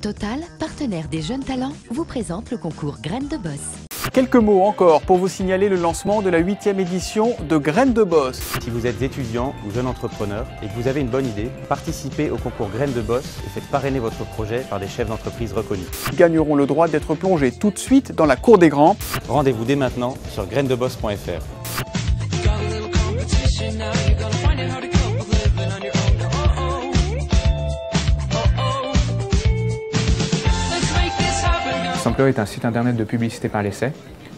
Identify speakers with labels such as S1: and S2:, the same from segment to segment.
S1: Total, partenaire des jeunes talents, vous présente le concours Graines de Boss.
S2: Quelques mots encore pour vous signaler le lancement de la 8e édition de Graines de Boss.
S3: Si vous êtes étudiant ou jeune entrepreneur et que vous avez une bonne idée, participez au concours Graines de Boss et faites parrainer votre projet par des chefs d'entreprise reconnus.
S2: Ils gagneront le droit d'être plongés tout de suite dans la cour des grands.
S3: Rendez-vous dès maintenant sur grainesdeboss.fr.
S4: Sampler est un site internet de publicité par l'essai.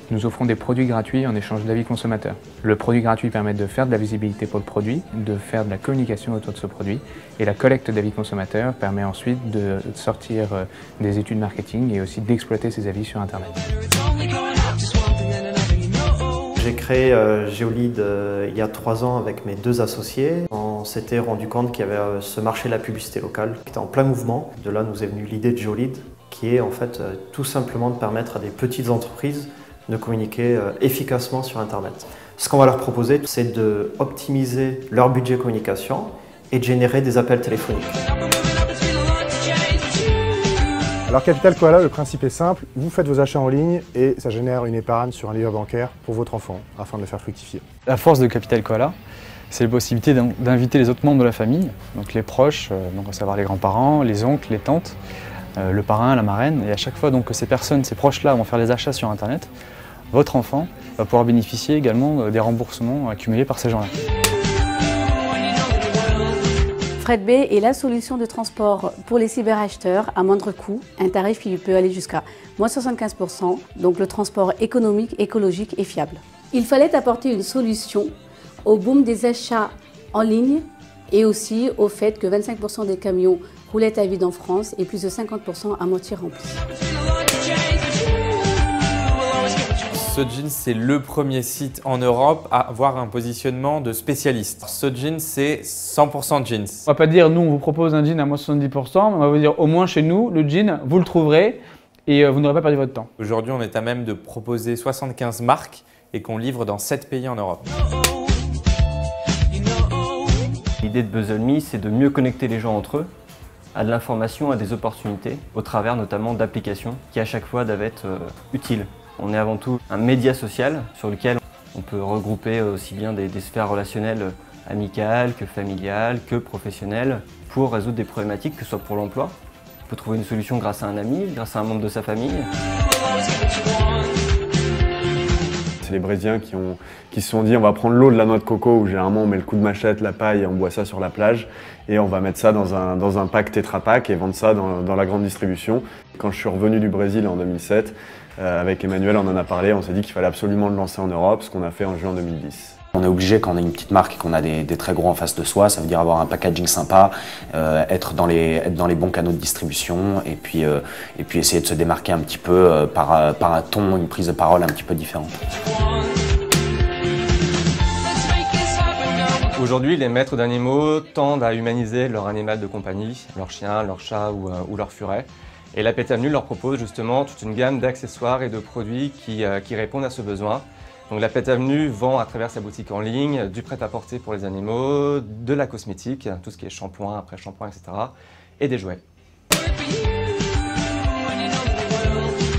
S4: Nous offrons des produits gratuits en échange d'avis consommateurs. Le produit gratuit permet de faire de la visibilité pour le produit, de faire de la communication autour de ce produit, et la collecte d'avis consommateurs permet ensuite de sortir des études marketing et aussi d'exploiter ces avis sur internet.
S5: J'ai créé Geolid il y a 3 ans avec mes 2 associés. On s'était rendu compte qu'il y avait ce marché de la publicité locale qui était en plein mouvement. De là nous est venue l'idée de Geolid, qui est en fait tout simplement de permettre à des petites entreprises de communiquer efficacement sur Internet. Ce qu'on va leur proposer, c'est d'optimiser leur budget communication et de générer des appels téléphoniques.
S6: Alors Capital Koala, le principe est simple, vous faites vos achats en ligne et ça génère une épargne sur un livret bancaire pour votre enfant afin de le faire fructifier.
S7: La force de Capital Koala, c'est la possibilité d'inviter les autres membres de la famille, donc les proches, donc à savoir les grands-parents, les oncles, les tantes, le parrain, la marraine, et à chaque fois donc, que ces personnes, ces proches-là vont faire des achats sur Internet, votre enfant va pouvoir bénéficier également des remboursements accumulés par ces gens-là.
S8: Fred Bay est la solution de transport pour les cyberacheteurs à moindre coût, un tarif qui peut aller jusqu'à moins 75%, donc le transport économique, écologique et fiable. Il fallait apporter une solution au boom des achats en ligne et aussi au fait que 25% des camions roulaient à vide en France et plus de 50% à moitié remplis.
S9: Sojin, c'est le premier site en Europe à avoir un positionnement de spécialiste. Sojin, c'est 100% jeans.
S10: On va pas dire nous on vous propose un jean à moins 70%, mais on va vous dire au moins chez nous, le jean, vous le trouverez et vous n'aurez pas perdu votre temps.
S9: Aujourd'hui, on est à même de proposer 75 marques et qu'on livre dans 7 pays en Europe.
S11: L'idée de BuzzleMe, c'est de mieux connecter les gens entre eux, à de l'information, à des opportunités, au travers notamment d'applications qui à chaque fois doivent être utiles. On est avant tout un média social sur lequel on peut regrouper aussi bien des sphères relationnelles amicales que familiales, que professionnelles, pour résoudre des problématiques, que ce soit pour l'emploi. On peut trouver une solution grâce à un ami, grâce à un membre de sa famille.
S12: C'est les Brésiliens qui se sont dit on va prendre l'eau de la noix de coco où généralement on met le coup de machette, la paille et on boit ça sur la plage et on va mettre ça dans un pack Tetra Pak et vendre ça dans la grande distribution. Quand je suis revenu du Brésil en 2007, avec Emmanuel on en a parlé, on s'est dit qu'il fallait absolument le lancer en Europe, ce qu'on a fait en juin 2010.
S13: On est obligé, quand on a une petite marque et qu'on a des très gros en face de soi, ça veut dire avoir un packaging sympa, être dans les bons canaux de distribution et puis essayer de se démarquer un petit peu par un ton, une prise de parole un petit peu différente.
S14: Aujourd'hui, les maîtres d'animaux tendent à humaniser leur animal de compagnie, leur chien, leur chat ou leur furet. Et la Pet Avenue leur propose justement toute une gamme d'accessoires et de produits qui répondent à ce besoin. Donc la Pet Avenue vend à travers sa boutique en ligne du prêt-à-porter pour les animaux, de la cosmétique, tout ce qui est shampoing, après-shampoing, etc. et des jouets.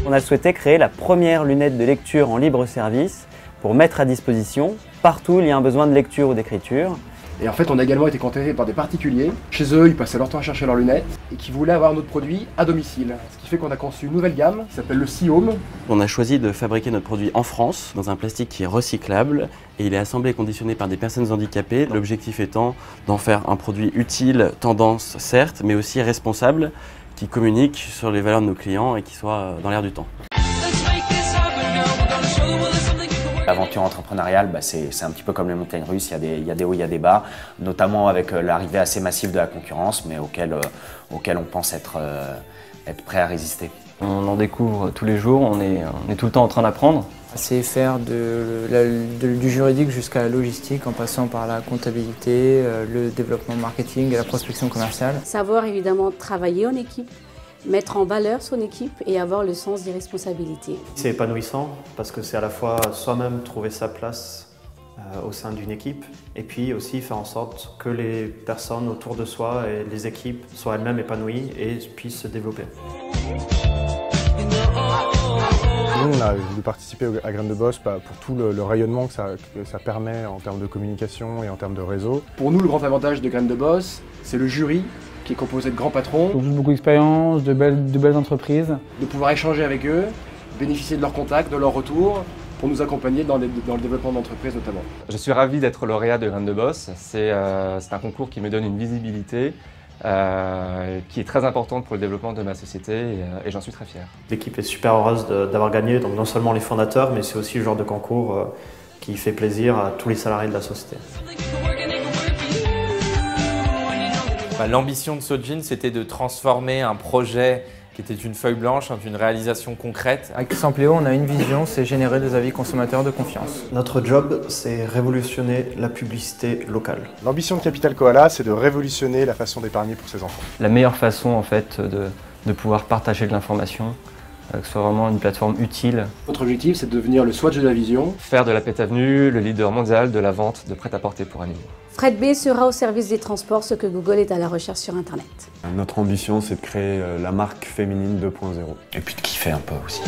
S15: On a souhaité créer la première lunette de lecture en libre service pour mettre à disposition partout où il y a un besoin de lecture ou d'écriture.
S16: Et en fait, on a également été contactés par des particuliers. Chez eux, ils passaient leur temps à chercher leurs lunettes et qui voulaient avoir notre produit à domicile. Ce qui fait qu'on a conçu une nouvelle gamme qui s'appelle le Sea-Home.
S17: On a choisi de fabriquer notre produit en France dans un plastique qui est recyclable et il est assemblé et conditionné par des personnes handicapées. L'objectif étant d'en faire un produit utile, tendance certes, mais aussi responsable, qui communique sur les valeurs de nos clients et qui soit dans l'air du temps.
S13: L'aventure entrepreneuriale, c'est un petit peu comme les montagnes russes, il y a des hauts, il y a des bas, notamment avec l'arrivée assez massive de la concurrence, mais auquel on pense être prêt à résister.
S11: On en découvre tous les jours, on est tout le temps en train d'apprendre.
S18: C'est faire du juridique jusqu'à la logistique en passant par la comptabilité, le développement marketing et la prospection commerciale.
S8: Savoir évidemment travailler en équipe, mettre en valeur son équipe et avoir le sens des responsabilités.
S5: C'est épanouissant parce que c'est à la fois soi-même trouver sa place au sein d'une équipe, et puis aussi faire en sorte que les personnes autour de soi et les équipes soient elles-mêmes épanouies et puissent se développer.
S6: Nous, on a voulu participer à Graines de Boss pour tout le rayonnement que ça permet en termes de communication et en termes de réseau.
S16: Pour nous, le grand avantage de Graines de Boss, c'est le jury qui est composé de grands patrons.
S10: Donc beaucoup d'expérience, de belles entreprises.
S16: De pouvoir échanger avec eux, bénéficier de leurs contacts, de leur retour, pour nous accompagner dans le développement d'entreprises notamment.
S14: Je suis ravi d'être lauréat de Graines de Boss. C'est un concours qui me donne une visibilité qui est très importante pour le développement de ma société et j'en suis très fier.
S5: L'équipe est super heureuse d'avoir gagné, donc non seulement les fondateurs, mais c'est aussi le genre de concours qui fait plaisir à tous les salariés de la société.
S9: L'ambition de Sojin, c'était de transformer un projet qui était une feuille blanche en une réalisation concrète.
S18: Avec Sampléo, on a une vision, c'est générer des avis consommateurs de confiance.
S5: Notre job, c'est révolutionner la publicité locale.
S6: L'ambition de Capital Koala, c'est de révolutionner la façon d'épargner pour ses enfants.
S11: La meilleure façon en fait de pouvoir partager de l'information, que ce soit vraiment une plateforme utile.
S16: Notre objectif, c'est de devenir le Swatch de la vision.
S14: Faire de la Pet Avenue le leader mondial de la vente de prêt-à-porter pour animaux.
S8: Fred B sera au service des transports, ce que Google est à la recherche sur Internet.
S12: Notre ambition, c'est de créer la marque féminine 2.0.
S13: Et puis de kiffer un peu aussi.